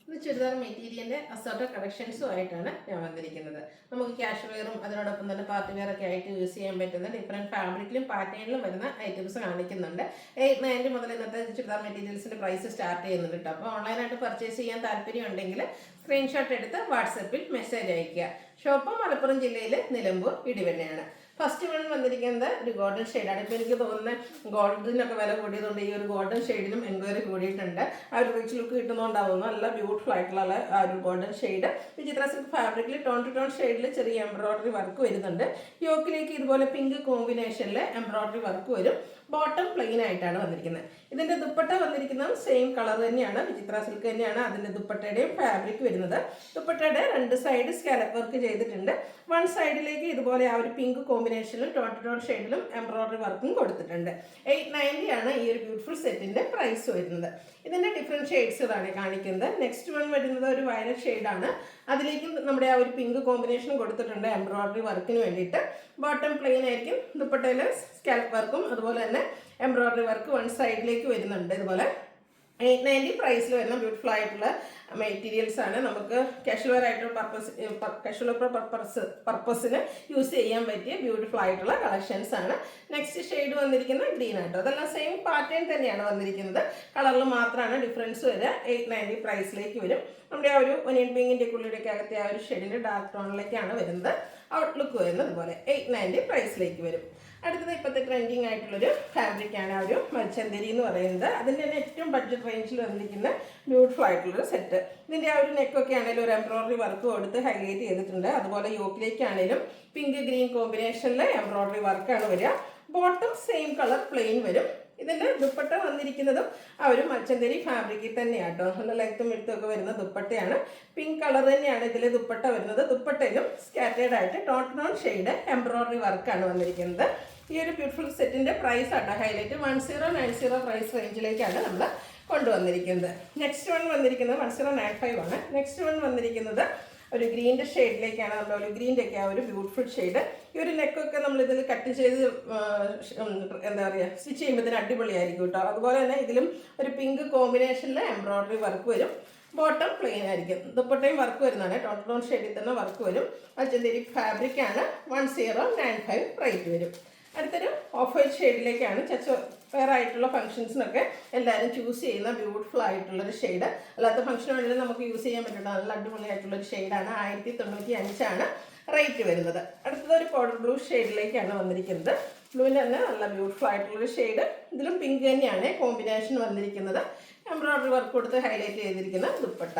ഇത് ചുരിദാർ മെറ്റീരിയലിൻ്റെ അസോർട്ട കളക്ഷൻസുമായിട്ടാണ് ഞാൻ വന്നിരിക്കുന്നത്. നമുക്ക് ക്യാഷ് വെയറും അതിനോടൊപ്പം തന്നെ പാർട്ടി വെയറൊക്കെ ആയിട്ട് യൂസ് ചെയ്യാൻ പറ്റുന്ന ഡിഫറെൻറ്റ് ഫാബ്രിക്കിലും പാറ്റേണിലും വരുന്ന ഐറ്റംസ് കാണിക്കുന്നുണ്ട്. 890 മുതൽ ഇന്നത്തെ ചുരിദാർ മെറ്റീരിയൽസിൻ്റെ പ്രൈസ് സ്റ്റാർട്ട് ചെയ്യുന്നുണ്ട് കേട്ടോ. അപ്പോൾ ഓൺലൈനായിട്ട് പർച്ചേസ് ചെയ്യാൻ താല്പര്യമുണ്ടെങ്കിൽ സ്ക്രീൻഷോട്ട് എടുത്ത് വാട്സപ്പിൽ മെസ്സേജ് അയയ്ക്കുക. ഷോപ്പ് മലപ്പുറം ജില്ലയിൽ നിലമ്പൂർ ഇടിവണ്ണയാണ്. ഫസ്റ്റ് വൺ വന്നിരിക്കുന്നത് ഒരു ഗോൾഡൻ ഷെയ്ഡാണ്. ഇപ്പോൾ എനിക്ക് തോന്നുന്നത് ഗോൾഡിനൊക്കെ വില കൂടിയതുകൊണ്ട് ഈ ഒരു ഗോൾഡൻ ഷെയ്ഡിനും എൻക്വയറി കൂടിയിട്ടുണ്ട്. ആ ഒരു റിച്ച് ലുക്ക് കിട്ടുന്നതുകൊണ്ടാവുന്നു. നല്ല ബ്യൂട്ടിഫുൾ ആയിട്ടുള്ള ആ ഒരു ഗോൾഡൻ ഷെയ്ഡ് വിചിത്ര സിൽക്ക് ഫാബ്രിക്കിൽ ടോൺ ടു ടോൺ ഷെയ്ഡിൽ ചെറിയ എംബ്രോയിഡറി വർക്ക് വരുന്നുണ്ട്. യോക്കിലേക്ക് ഇതുപോലെ പിങ്ക് കോമ്പിനേഷനിൽ എംബ്രോയിഡറി വർക്ക് വരും. ബോട്ടം പ്ലെയിൻ ആയിട്ടാണ് വന്നിരിക്കുന്നത്. ഇതിൻ്റെ ദുപ്പട്ട വന്നിരിക്കുന്നത് സെയിം കളർ തന്നെയാണ്, വിചിത്ര സിൽക്ക് തന്നെയാണ് അതിൻ്റെ ദുപ്പട്ടയുടെയും ഫാബ്രിക് വരുന്നത്. ദുപ്പട്ടയുടെ രണ്ട് സൈഡ് സ്കാലപ്പ് വർക്ക് ചെയ്തിട്ടുണ്ട്. വൺ സൈഡിലേക്ക് ഇതുപോലെ ആ ഒരു പിങ്ക് കോമ്പിനേഷനിലും ടോൺ ടു ടോൺ ഷെയ്ഡിലും എംബ്രോയിഡറി വർക്കും കൊടുത്തിട്ടുണ്ട്. 890 ആണ് ഈ ഒരു ബ്യൂട്ടിഫുൾ സെറ്റിൻ്റെ പ്രൈസ് വരുന്നത്. ഇതിൻ്റെ ഡിഫറെൻറ്റ് ഷെയ്ഡ്സുകളാണ് കാണിക്കുന്നത്. നെക്സ്റ്റ് വൺ വരുന്നത് ഒരു വയലറ്റ് ഷെയ്ഡാണ്. അതിലേക്കും നമ്മുടെ ആ ഒരു പിങ്ക് കോമ്പിനേഷൻ കൊടുത്തിട്ടുണ്ട് എംബ്രോയിഡറി വർക്കിന് വേണ്ടിയിട്ട്. ബോട്ടം പ്ലെയിൻ ആയിരിക്കും. ദുപ്പട്ടയിൽ സ്കാലപ്പ് വർക്കും അതുപോലെ തന്നെ എംബ്രോയിഡറി വർക്ക് വൺ സൈഡിലേക്ക് വരുന്നുണ്ട്. ഇതുപോലെ 890 പ്രൈസിൽ വരുന്ന ബ്യൂട്ടിഫുൾ ആയിട്ടുള്ള മെറ്റീരിയൽസ് ആണ്. നമുക്ക് കാഷ്വൽ ആയിട്ടുള്ള പർപ്പസിന് യൂസ് ചെയ്യാൻ പറ്റിയ ബ്യൂട്ടിഫുൾ ആയിട്ടുള്ള കളക്ഷൻസ് ആണ്. നെക്സ്റ്റ് ഷെയ്ഡ് വന്നിരിക്കുന്നത് ഗ്രീൻ ആട്ടോ. അതെല്ലാം സെയിം പാറ്റേൺ തന്നെയാണ് വന്നിരിക്കുന്നത്. കളറിൽ മാത്രമാണ് ഡിഫറൻസ് വരിക. 890 പ്രൈസിലേക്ക് വരും. നമ്മുടെ ആ ഒരു ഒനിയൻ പിങ്കിൻ്റെ കുള്ളിയുടെയൊക്കെ അകത്തെ ആ ഒരു ഷെയ്ഡിൻ്റെ ഡാർക്ക് ടോണിലേക്കാണ് വരുന്നത്. ഔട്ട്ലുക്ക് വരുന്നത് പോലെ 890 പ്രൈസിലേക്ക് വരും. അടുത്തത് ഇപ്പോഴത്തെ ട്രെൻഡിങ് ആയിട്ടുള്ളൊരു ഫാബ്രിക്കാണ് ആ ഒരു മൽച്ചന്തരി എന്ന് പറയുന്നത്. അതിൻ്റെ തന്നെ ഏറ്റവും ബഡ്ജറ്റ് റേഞ്ചിൽ വന്നിരിക്കുന്ന ബ്യൂട്ടിഫുൾ ആയിട്ടുള്ളൊരു സെറ്റ്. ഇതിൻ്റെ ആ ഒരു നെക്കൊക്കെ ആണെങ്കിലും ഒരു എംബ്രോയിഡറി വർക്ക് കൊടുത്ത് ഹൈലൈറ്റ് ചെയ്തിട്ടുണ്ട്. അതുപോലെ യോക്കിലേക്കാണെങ്കിലും പിങ്ക് ഗ്രീൻ കോമ്പിനേഷനിൽ എംബ്രോയിഡറി വർക്കാണ് വരിക. ബോട്ടം സെയിം കളർ പ്ലെയിൻ വരും. ഇതിൻ്റെ ദുപ്പട്ട വന്നിരിക്കുന്നതും ആ ഒരു മൽച്ചന്തരി ഫാബ്രിക്കിൽ തന്നെയാണ് കേട്ടോ. നല്ല ലെങ്ത്തും എടുത്തും ഒക്കെ വരുന്ന ദുപ്പട്ടയാണ്. പിങ്ക് കളർ തന്നെയാണ് ഇതിലെ ദുപ്പട്ട വരുന്നത്. ദുപ്പട്ടയിലും സ്കാറ്റേഡ് ആയിട്ട് ടോൺ ഷെയ്ഡ് എംബ്രോയിഡറി വർക്കാണ് വന്നിരിക്കുന്നത്. ഈ ഒരു ബ്യൂട്ടിഫുൾ സെറ്റിൻ്റെ പ്രൈസ് ആട്ടോ ഹൈലൈറ്റ്. 1090 പ്രൈസ് റേഞ്ചിലേക്കാണ് നമ്മൾ കൊണ്ടുവന്നിരിക്കുന്നത്. നെക്സ്റ്റ് വൺ വന്നിരിക്കുന്നത് 1095 ആണ്. നെക്സ്റ്റ് വൺ വന്നിരിക്കുന്നത് ഒരു ഗ്രീൻ്റെ ഷെയ്ഡിലേക്കാണ്. നമ്മുടെ ഗ്രീൻ്റെ ഒക്കെ ആ ഒരു ബ്യൂട്ടിഫുൾ ഷെയ്ഡ്. ഈ ഒരു നെക്കൊക്കെ നമ്മളിതിൽ കട്ട് ചെയ്ത് എന്താ പറയുക സ്റ്റിച്ച് ചെയ്യുമ്പോഴത്തേന് അടിപൊളിയായിരിക്കും കേട്ടോ. അതുപോലെ തന്നെ ഇതിലും ഒരു പിങ്ക് കോമ്പിനേഷനിൽ എംബ്രോയിഡറി വർക്ക് വരും. ബോട്ടം പ്ലെയിൻ ആയിരിക്കും. ദുപ്പട്ടയും വർക്ക് വരുന്നതാണ്. ടോൺ ഷെയ്ഡിൽ തന്നെ വർക്ക് വരും. മൽച്ചന്തരി ഫാബ്രിക്കാണ്. 1095 റേറ്റ് വരും. അടുത്തൊരു ഓഫ് വൈറ്റ് ഷെയ്ഡിലേക്കാണ്. വേറെ ആയിട്ടുള്ള ഫംഗ്ഷൻസിനൊക്കെ എല്ലാവരും ചൂസ് ചെയ്യുന്ന ബ്യൂട്ടിഫുൾ ആയിട്ടുള്ളൊരു ഷെയ്ഡ്. അല്ലാത്ത ഫംഗ്ഷൻ വേണമെങ്കിലും നമുക്ക് യൂസ് ചെയ്യാൻ പറ്റുന്ന നല്ല അടിപൊളിയായിട്ടുള്ളൊരു ഷെയ്ഡാണ്. 1095 റേറ്റ് വരുന്നത്. അടുത്തത് ഒരു പൗഡർ ബ്ലൂ ഷെയ്ഡിലേക്കാണ് വന്നിരിക്കുന്നത്. ബ്ലൂവിൻ്റെ തന്നെ നല്ല ബ്യൂട്ടിഫുൾ ആയിട്ടുള്ളൊരു ഷെയ്ഡ്. ഇതിലും പിങ്ക് തന്നെയാണ് കോമ്പിനേഷൻ വന്നിരിക്കുന്നത്. എംബ്രോയിഡറി വർക്ക് കൊടുത്ത് ഹൈലൈറ്റ് ചെയ്തിരിക്കുന്ന ദുപ്പട്ട.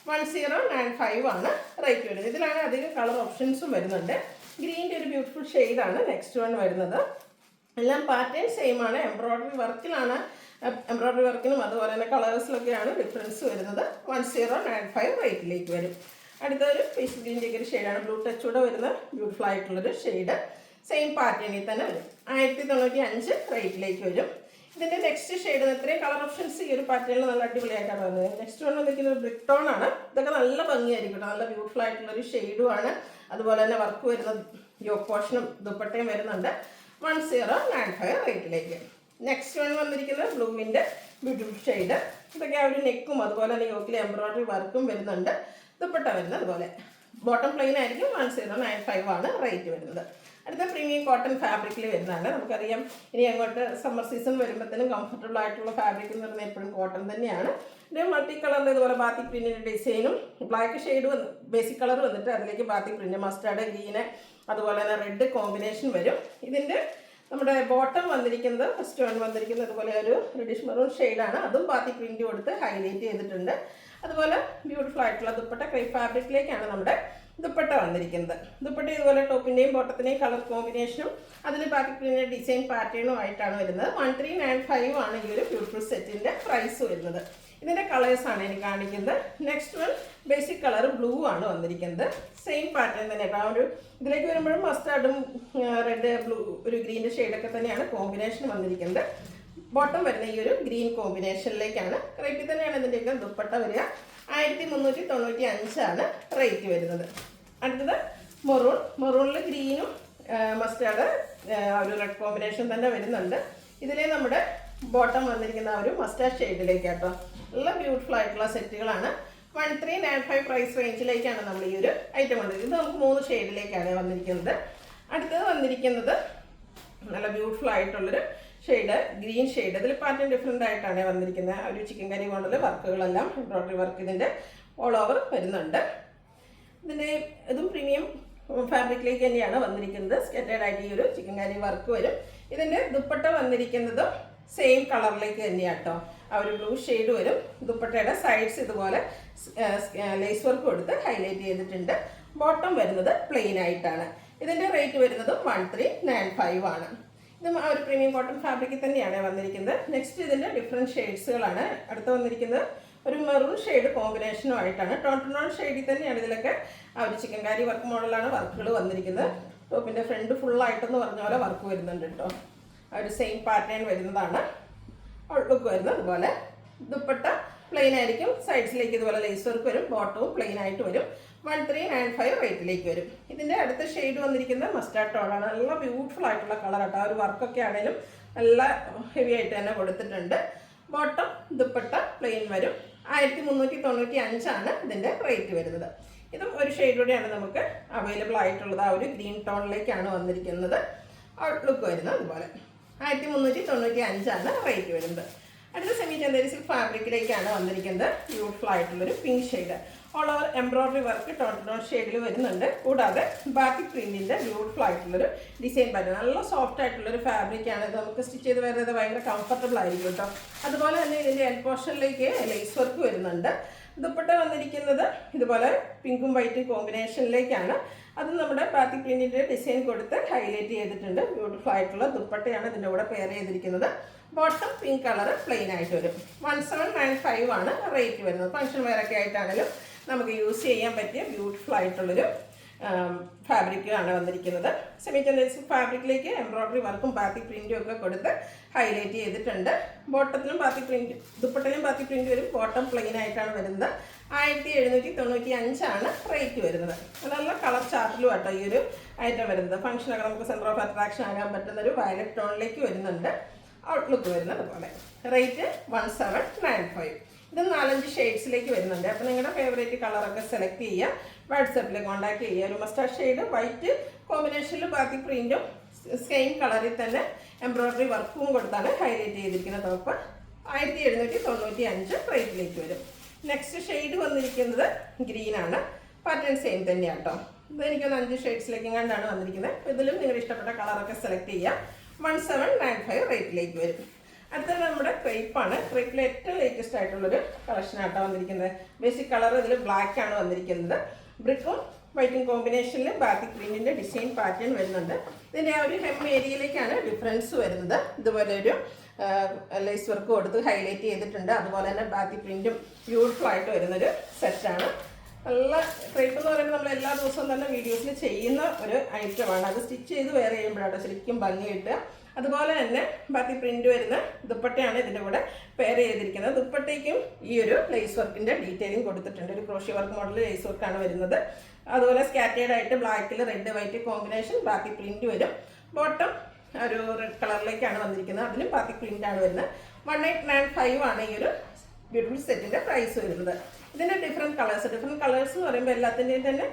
1095 ആണ് റേറ്റ് വരുന്നത്. ഇതിലാണ് അധികം കളർ ഓപ്ഷൻസും വരുന്നുണ്ട്. ഗ്രീൻ്റെ ഒരു ബ്യൂട്ടിഫുൾ ഷെയ്ഡാണ് നെക്സ്റ്റ് വൺ വരുന്നത്. എല്ലാം പാറ്റേൺ സെയിം ആണ്. എംബ്രോയിഡറി വർക്കിനും അതുപോലെ തന്നെ കളേഴ്സിലൊക്കെയാണ് ഡിഫറൻസ് വരുന്നത്. 1095 റേറ്റിലേക്ക് വരും. അടുത്തൊരു പീസ് ഗ്രീൻ്റെ ഒരു ഷെയ്ഡാണ്. ബ്ലൂ ടച്ചൂടെ വരുന്ന ബ്യൂട്ടിഫുൾ ആയിട്ടുള്ളൊരു ഷെയ്ഡ്. സെയിം പാറ്റേണിൽ തന്നെ വരും. 1095 റേറ്റിലേക്ക് വരും. ഇതിൻ്റെ നെക്സ്റ്റ് ഷെയ്ഡ് ഇത്രയും കളർ ഓപ്ഷൻസ് ഈ ഒരു പാറ്റേണിൽ നല്ല അടിപൊളിയായിട്ടാണ് വന്നത്. നെക്സ്റ്റ് വൺ വന്നിരിക്കുന്ന ഒരു ബ്രിക്ക് ടോൺ ആണ്. ഇതൊക്കെ നല്ല ഭംഗിയായിരിക്കും. നല്ല ബ്യൂട്ടിഫുൾ ആയിട്ടുള്ളൊരു ഷെയ്ഡുമാണ്. അതുപോലെ തന്നെ വർക്ക് വരുന്ന യോക്ക് പോർഷനും ദുപ്പട്ടയും വരുന്നുണ്ട്. 1095 റേറ്റിലേക്ക്. നെക്സ്റ്റ് വൺ വന്നിരിക്കുന്നത് ബ്ലൂവിൻ്റെ ബ്യൂട്ടിഫുൾ ഷെയ്ഡ്. ഇതൊക്കെ ആ ഒരു നെക്കും അതുപോലെ തന്നെ യോക്കിൽ എംബ്രോയിഡറി വർക്കും വരുന്നുണ്ട്. ദുപ്പട്ട വരുന്നത് അതുപോലെ ബോട്ടം പ്ലെയിൻ ആയിരിക്കും. 1095 ആണ് റേറ്റ് വരുന്നത്. അടുത്ത പ്രീമിയം കോട്ടൺ ഫാബ്രിക്കിൽ വരുന്നതാണ്. നമുക്കറിയാം ഇനി അങ്ങോട്ട് സമ്മർ സീസൺ വരുമ്പോഴത്തേനും കംഫർട്ടബിൾ ആയിട്ടുള്ള ഫാബ്രിക് എന്ന് പറഞ്ഞാൽ എപ്പോഴും കോട്ടൺ തന്നെയാണ്. ഇത് മൾട്ടി കളറിൽ ഇതുപോലെ ബാത്തിക് പ്രിന്റിൻ്റെ ഡിസൈനും ബ്ലാക്ക് ഷെയ്ഡ് ബേസിക് കളർ വന്നിട്ട് അതിലേക്ക് ബാത്തിക് പ്രിന്റ് മസ്റ്റാർഡ് ഗ്രീന് അതുപോലെ തന്നെ റെഡ് കോമ്പിനേഷൻ വരും. ഇതിൻ്റെ നമ്മുടെ ബോട്ടം വന്നിരിക്കുന്നത് ഫസ്റ്റ് വൺ വന്നിരിക്കുന്നത് അതുപോലെ ഒരു റെഡിഷ് മെറൂൺ ഷെയ്ഡാണ്. അതും ബാത്തിക് പ്രിന്റ് കൊടുത്ത് ഹൈലൈറ്റ് ചെയ്തിട്ടുണ്ട്. അതുപോലെ ബ്യൂട്ടിഫുൾ ആയിട്ടുള്ള ദുപ്പട്ട ക്രേപ്പ് ഫാബ്രിക്കിലേക്കാണ് നമ്മുടെ ദുപ്പട്ട വന്നിരിക്കുന്നത്. ദുപ്പട്ട ഇതുപോലെ ടോപ്പിൻ്റെയും ബോട്ടത്തിൻ്റെയും കളർ കോമ്പിനേഷനും അതിൽ ബാത്തിക് പ്രിന്റിൻ്റെ ഡിസൈൻ പാറ്റേണും ആയിട്ടാണ് വരുന്നത്. 1395 ആണ് ഈ ഒരു ബ്യൂട്ടിഫുൾ സെറ്റിൻ്റെ പ്രൈസ് വരുന്നത്. ഇതിൻ്റെ കളേഴ്സാണ് എനിക്ക് കാണിക്കുന്നത്. Next one basic colour blue ആണ് വന്നിരിക്കുന്നത്. സെയിം പാറ്റേൺ തന്നെ കേട്ടോ. ഒരു ഇതിലേക്ക് വരുമ്പോഴും മസ്റ്റാർഡും റെഡ് ബ്ലൂ ഒരു ഗ്രീൻ്റെ ഷെയ്ഡൊക്കെ തന്നെയാണ് കോമ്പിനേഷൻ വന്നിരിക്കുന്നത്. ബോട്ടം വരുന്ന ഈ ഒരു ഗ്രീൻ കോമ്പിനേഷനിലേക്കാണ്. റേറ്റിൽ തന്നെയാണ് ഇതിൻ്റെയൊക്കെ ദുപ്പട്ട വരിക. 1395 ആണ് റേറ്റ് വരുന്നത്. അടുത്തത് മെറൂണിൽ ഗ്രീനും മസ്റ്റാർഡ് ഒരു റെഡ് കോമ്പിനേഷൻ തന്നെ വരുന്നുണ്ട്. ഇതിലെ നമ്മുടെ ബോട്ടം വന്നിരിക്കുന്ന ആ ഒരു മസ്റ്റാർഡ് ഷെയ്ഡിലേക്ക് കേട്ടോ. നല്ല ബ്യൂട്ടിഫുൾ ആയിട്ടുള്ള സെറ്റുകളാണ്. 1395 പ്രൈസ് റേഞ്ചിലേക്കാണ് നമ്മൾ ഈ ഒരു ഐറ്റം കൊണ്ടത്. ഇത് നമുക്ക് 3 ഷെയ്ഡിലേക്കാണ് വന്നിരിക്കുന്നത്. അടുത്തത് വന്നിരിക്കുന്നത് നല്ല ബ്യൂട്ടിഫുൾ ആയിട്ടുള്ളൊരു ഷെയ്ഡ്, ഗ്രീൻ ഷെയ്ഡ്. ഇതിൽ പാറ്റേൺ ഡിഫറെൻ്റ് ആയിട്ടാണ് വന്നിരിക്കുന്നത്. ഒരു ചിക്കൻ കറി മോഡൽ വർക്കുകളെല്ലാം എംബ്രോയ്ഡറി വർക്ക് ഇതിൻ്റെ ഓൾ ഓവർ വരുന്നുണ്ട്. ഇതും പ്രീമിയം ഫാബ്രിക്കിലേക്ക് തന്നെയാണ് വന്നിരിക്കുന്നത്. സ്കേറ്റേഡ് ആയിട്ട് ഈ ഒരു ചിക്കൻ കറി വർക്ക് വരും. ഇതിൻ്റെ ദുപ്പട്ട വന്നിരിക്കുന്നത് സെയിം കളറിലേക്ക് തന്നെയാണ് കേട്ടോ. ആ ഒരു ബ്ലൂ ഷെയ്ഡ് വരും. ദുപ്പട്ടയുടെ സൈഡ്സ് ഇതുപോലെ ലേസ് വർക്ക് കൊടുത്ത് ഹൈലൈറ്റ് ചെയ്തിട്ടുണ്ട്. ബോട്ടം വരുന്നത് പ്ലെയിൻ ആയിട്ടാണ്. ഇതിൻ്റെ റേറ്റ് വരുന്നത് 1395 ആണ്. ഇതും ആ ഒരു പ്രീമിയം കോട്ടൺ ഫാബ്രിക്കിൽ തന്നെയാണ് വന്നിരിക്കുന്നത്. നെക്സ്റ്റ് ഇതിൻ്റെ ഡിഫറെൻറ്റ് ഷെയ്ഡ്സുകളാണ്. അടുത്ത് വന്നിരിക്കുന്നത് ഒരു മെറൂൺ ഷെയ്ഡ് കോമ്പിനേഷനും ആയിട്ടാണ്. ടോൺ ഷെയ്ഡിൽ തന്നെയാണ് ഇതിലൊക്കെ ആ ഒരു ചിക്കൻ കാരി വർക്ക് മോഡലാണ് വർക്കുകൾ വന്നിരിക്കുന്നത്. ടോപ്പിൻ്റെ ഫ്രണ്ട് ഫുള്ളായിട്ടെന്ന് പറഞ്ഞ പോലെ വർക്ക് വരുന്നുണ്ട് കേട്ടോ. ആ ഒരു സെയിം പാറ്റേൺ വരുന്നതാണ് ഔട്ട്ലുക്ക് വരുന്നത്. അതുപോലെ ദുപ്പട്ട പ്ലെയിൻ ആയിരിക്കും. സൈഡ്സിലേക്ക് ഇതുപോലെ ലേസ് വർക്ക് വരും. ബോട്ടവും പ്ലെയിൻ ആയിട്ട് വരും. 1395 റേറ്റിലേക്ക് വരും. ഇതിൻ്റെ അടുത്ത ഷെയ്ഡ് വന്നിരിക്കുന്നത് മസ്റ്റാർഡ് ടോണാണ്. നല്ല ബ്യൂട്ടിഫുൾ ആയിട്ടുള്ള കളർ കേട്ടോ. ആ ഒരു വർക്കൊക്കെ ആണെങ്കിലും നല്ല ഹെവി ആയിട്ട് തന്നെ കൊടുത്തിട്ടുണ്ട്. ബോട്ടം ദുപ്പട്ട പ്ലെയിൻ വരും. 1395 ആണ് ഇതിൻ്റെ റേറ്റ് വരുന്നത്. ഇതും ഒരു ഷെയ്ഡൂടെയാണ് നമുക്ക് അവൈലബിൾ ആയിട്ടുള്ളത്. ആ ഒരു ഗ്രീൻ ടോണിലേക്കാണ് വന്നിരിക്കുന്നത്. ഔട്ട്ലുക്ക് വരുന്നത് അതുപോലെ 1395 ആണ് റേറ്റ് വരുന്നത്. അടുത്ത സെമി ചന്ദേരി സിൽക്ക് ഫാബ്രിക്കിലേക്കാണ് വന്നിരിക്കുന്നത്. ബ്യൂട്ടിഫുൾ ആയിട്ടുള്ളൊരു pink shade all over embroidery work tone ഷെയ്ഡിൽ വരുന്നുണ്ട്. കൂടാതെ ബാത്തിക് പ്രിന്റിൻ്റെ ബ്യൂട്ടിഫുൾ ആയിട്ടുള്ളൊരു ഡിസൈൻ പാറ്റേൺ. നല്ല സോഫ്റ്റ് ആയിട്ടുള്ളൊരു ഫാബ്രിക്കാണ്. ഇത് നമുക്ക് സ്റ്റിച്ച് ചെയ്ത് വരുന്നത് ഭയങ്കര കംഫർട്ടബിൾ ആയിരിക്കും കേട്ടോ. അതുപോലെ തന്നെ ഇതിൻ്റെ എൽ പോർഷനിലേക്ക് ലേസ് വർക്ക് വരുന്നുണ്ട്. ദുപ്പട്ട വന്നിരിക്കുന്നത് ഇതുപോലെ പിങ്കും വൈറ്റും കോമ്പിനേഷനിലേക്കാണ്. അത് നമ്മുടെ ബാത്തിക് പ്രിന്റിൻ്റെ ഡിസൈൻ കൊടുത്ത് ഹൈലൈറ്റ് ചെയ്തിട്ടുണ്ട്. ബ്യൂട്ടിഫുൾ ആയിട്ടുള്ള ദുപ്പട്ടയാണ് ഇതിൻ്റെ കൂടെ പെയർ ചെയ്തിരിക്കുന്നത്. ബോട്ടം പിങ്ക് കളർ പ്ലെയിൻ ആയിട്ട് വരും. 1795 ആണ് റേറ്റ് വരുന്നത്. ഫംഗ്ഷൻ വെയറൊക്കെ ആയിട്ടാണെങ്കിലും നമുക്ക് യൂസ് ചെയ്യാൻ പറ്റിയ ബ്യൂട്ടിഫുൾ ആയിട്ടുള്ളൊരു ഫാബ്രിക്കാണ് വന്നിരിക്കുന്നത്. സെമി ചന്ദേരി ഫാബ്രിക്കിലേക്ക് എംബ്രോയ്ഡറി വർക്കും ബാത്തിക് പ്രിൻറ്റും ഒക്കെ കൊടുത്ത് ഹൈലൈറ്റ് ചെയ്തിട്ടുണ്ട്. ബോട്ടത്തിലും ബാത്തിക് പ്രിൻറ്റ്, ദുപ്പട്ടയിലും ബാത്തിക് പ്രിൻറ്റ് വരും. ബോട്ടം പ്ലെയിൻ ആയിട്ടാണ് വരുന്നത്. 1795 ആണ് റേറ്റ് വരുന്നത്. നല്ല കളർ ചാർട്ടിലും കേട്ടോ ഈ ഒരു ഐറ്റം വരുന്നത്. ഫംഗ്ഷനൊക്കെ നമുക്ക് സെൻറ്റർ ഓഫ് അട്രാക്ഷൻ ആകാൻ പറ്റുന്ന ഒരു വയലറ്റ് ടോണിലേക്ക് വരുന്നുണ്ട്. ഔട്ട്ലുക്ക് വരുന്നത് പോലെ. റേറ്റ് 1795. ഇത് 4-5 ഷെയ്ഡ്സിലേക്ക് വരുന്നുണ്ട്. അപ്പോൾ നിങ്ങളുടെ ഫേവറേറ്റ് കളറൊക്കെ സെലക്ട് ചെയ്യുക. വാട്സാപ്പിൽ കോൺടാക്ട് ചെയ്യുക. ഒരു മസ്റ്റാർഡ് ഷെയ്ഡ് വൈറ്റ് കോമ്പിനേഷനിൽ ബാത്തിക് പ്രിൻറ്റും സെയിം കളറിൽ തന്നെ എംബ്രോയ്ഡറി വർക്കും കൊടുത്താണ് ഹൈലൈറ്റ് ചെയ്തിരിക്കുന്ന ടോപ്പ്. 1795 റേറ്റിലേക്ക് വരും. നെക്സ്റ്റ് ഷെയ്ഡ് വന്നിരിക്കുന്നത് ഗ്രീനാണ്. പാറ്റേൺ സെയിം തന്നെയാണ് കേട്ടോ. ഇത് എനിക്കൊന്ന് 5 ഷെയ്ഡ്സിലേക്ക് കണ്ടാണ് വന്നിരിക്കുന്നത്. ഇതിലും നിങ്ങളുടെ ഇഷ്ടപ്പെട്ട കളറൊക്കെ സെലക്ട് ചെയ്യുക. 1795 റേറ്റിലേക്ക് വരും. അടുത്തത് നമ്മുടെ ക്രേപ്പാണ്. ക്രേപ്പിലെ ഏറ്റവും ലേറ്റസ്റ്റ് ആയിട്ടുള്ളൊരു കളക്ഷനായിട്ടാണ് വന്നിരിക്കുന്നത്. ബേസിക് കളർ ഇതിൽ ബ്ലാക്ക് ആണ് വന്നിരിക്കുന്നത്. ബ്രിക്കും വൈറ്റും കോമ്പിനേഷനിൽ ബാത്തിക് പ്രിന്റിൻ്റെ ഡിസൈൻ പാറ്റേൺ വരുന്നുണ്ട്. ഇതിൻ്റെ ആ ഒരു ഹെം ഏരിയയിലേക്കാണ് ഡിഫറൻസ് വരുന്നത്. ഇതുപോലെ ഒരു ലേസ് വർക്ക് കൊടുത്ത് ഹൈലൈറ്റ് ചെയ്തിട്ടുണ്ട്. അതുപോലെ തന്നെ ബാത്തിക് പ്രിന്റും ബ്യൂട്ടിഫുൾ ആയിട്ട് വരുന്നൊരു സെറ്റാണ്. നല്ല ക്രേപ്പ് എന്ന് പറയുമ്പോൾ നമ്മൾ എല്ലാ ദിവസവും തന്നെ വീഡിയോസിൽ ചെയ്യുന്ന ഒരു ഐറ്റമാണ്. അത് സ്റ്റിച്ച് ചെയ്ത് വെയർ ചെയ്യുമ്പോഴാണ് ശരിക്കും ഭംഗി കിട്ടുക. അതുപോലെ തന്നെ ബാത്തിക് പ്രിന്റ് വരുന്ന ദുപ്പട്ടയാണ് ഇതിൻ്റെ കൂടെ പെയർ ചെയ്തിരിക്കുന്നത്. ദുപ്പട്ടയ്ക്കും ഈ ഒരു ലേസ് വർക്കിൻ്റെ ഡീറ്റെയിലിംഗ് കൊടുത്തിട്ടുണ്ട്. ഒരു ക്രോഷ്യ വർക്ക് മോഡൽ ലേസ് വർക്കാണ് വരുന്നത്. അതുപോലെ സ്കാറ്റേഡ് ആയിട്ട് ബ്ലാക്കിൽ red white combination batik print വരും. ബോട്ടം ഒരു റെഡ് കളറിലേക്കാണ് വന്നിരിക്കുന്നത്. അതിലും ബാത്തിക് പ്രിന്റാണ് വരുന്നത്. 1895 ആണ് ഈ ഒരു ബ്യൂട്ടിഫുൾ സെറ്റിൻ്റെ പ്രൈസ് വരുന്നത്. ഇതിൻ്റെ ഡിഫറെൻറ്റ് കളേഴ്സ് എന്ന് പറയുമ്പോൾ എല്ലാത്തിൻ്റെയും തന്നെ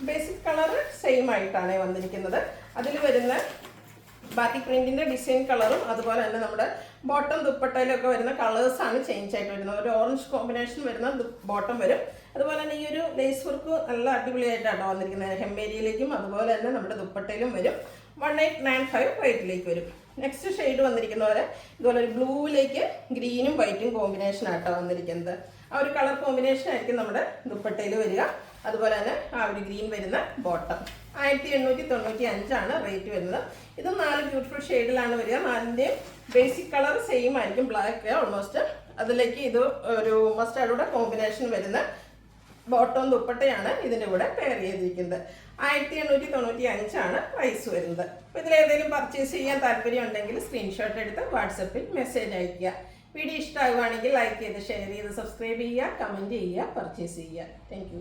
ബേസിക് കളർ സെയിം ആയിട്ടാണ് വന്നിരിക്കുന്നത്. അതിൽ വരുന്ന ബാത്തിക് പ്രിന്റിൻ്റെ ഡിസൈൻ കളറും അതുപോലെ തന്നെ നമ്മുടെ ബോട്ടം ദുപ്പട്ടയിലൊക്കെ വരുന്ന കളേഴ്സാണ് ചേഞ്ച് ആയിട്ട് വരുന്നത്. ഒരു ഓറഞ്ച് കോമ്പിനേഷൻ വരുന്ന ബോട്ടം വരും. അതുപോലെ തന്നെ ഈ ഒരു ലേസ് വർക്ക് നല്ല അടിപൊളിയായിട്ടാണ് വന്നിരിക്കുന്നത്. ഹെമ്മേരിയിലേക്കും അതുപോലെ തന്നെ നമ്മുടെ ദുപ്പട്ടയിലും വരും. 1895 റേറ്റിലേക്ക് വരും. നെക്സ്റ്റ് ഷെയ്ഡ് വന്നിരിക്കുന്ന പോലെ ഇതുപോലെ ഒരു ബ്ലൂവിലേക്ക് ഗ്രീനും വൈറ്റും കോമ്പിനേഷനായിട്ടാണ് വന്നിരിക്കുന്നത്. ആ ഒരു കളർ കോമ്പിനേഷൻ ആയിരിക്കും നമ്മുടെ ദുപ്പട്ടയിൽ വരിക. അതുപോലെ തന്നെ ആ ഒരു ഗ്രീൻ വരുന്ന ബോട്ടം. 1895 ആണ് റേറ്റ് വരുന്നത്. ഇത് 4 ബ്യൂട്ടിഫുൾ ഷെയ്ഡിലാണ് വരിക. 4ൻ്റെയും ബേസിക് കളർ സെയിം ആയിരിക്കും, ബ്ലാക്ക് ഓൾമോസ്റ്റ്. അതിലേക്ക് ഇത് ഒരു മസ്റ്റാർഡൂടെ കോമ്പിനേഷൻ വരുന്ന ബോട്ടം ദുപ്പട്ടയാണ് ഇതിൻ്റെ കൂടെ പെയർ ചെയ്തിരിക്കുന്നത്. 1895 ആണ് പ്രൈസ് വരുന്നത്. അപ്പോൾ ഇതിലേതെങ്കിലും പർച്ചേസ് ചെയ്യാൻ താല്പര്യം ഉണ്ടെങ്കിൽ സ്ക്രീൻഷോട്ട് എടുത്ത് വാട്സപ്പിൽ മെസ്സേജ് അയയ്ക്കുക. വീഡിയോ ഇഷ്ടമാകുകയാണെങ്കിൽ ലൈക്ക് ചെയ്ത് ഷെയർ ചെയ്ത് സബ്സ്ക്രൈബ് ചെയ്യുക, കമൻറ്റ് ചെയ്യുക, പർച്ചേസ് ചെയ്യുക. താങ്ക്